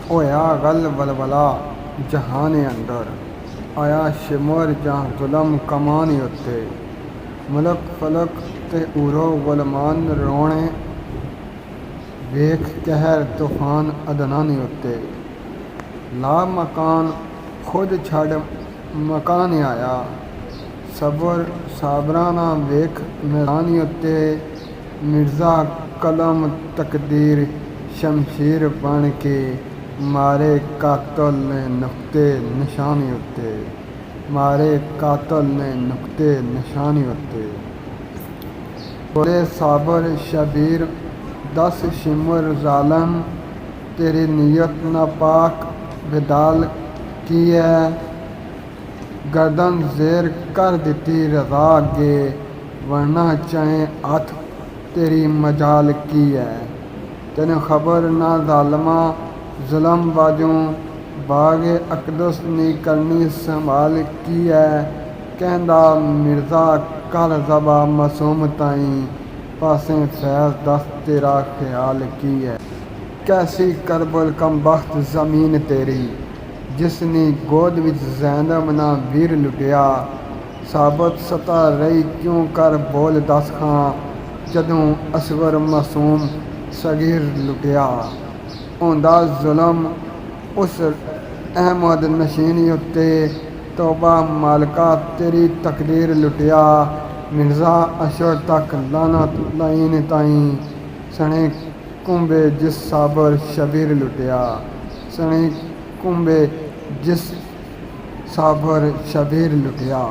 होया गल वलवला जहाने अंदर आया शिमर जहाँ जुलम कमानी उत्ते मलक फलक ते उरो गुलमान रोने वेख कहर तूफान अदनानी उत्ते ला मकान खुद छड़ मकान आया सबर साबराना वेख मैदानी उत्ते मिर्ज़ा कलम तकदीर शमशीर बन के मारे कातल ने नुक्ते निशानी उत्ते मारे कातल ने नुक्ते निशानी उत्ते बोले साबर शबीर दस शिमर जालम तेरी नीयत नापाक विदाल की है गर्दन जेर कर दिती रजा अगे वरना चाहे हथ तेरी मजाल की है तेन खबर ना जालमा जुलम बाजों बागे अकदस नी करनी संभाल की है कहंदा मिर्ज़ा कर जबा मासूम ताई पासे फैज दस तेरा ख्याल की है कैसी करबल कम बख्त ज़मीन तेरी जिसने गोद विच ज़ैनब ना वीर लुटिया साबत सता रही क्यों कर बोल दस खां जदों असगर मासूम सगीर लुटिया होंदा जुलम उस अहमद नशीनी उत्ते तौबा मालका तेरी तकदीर लुटिया मिर्ज़ा अशर तक लानत लाइन ताई सने कुंबे जिस साबर शबीर लुटिया सने कुंबे जिस साबर शबीर लुटिया।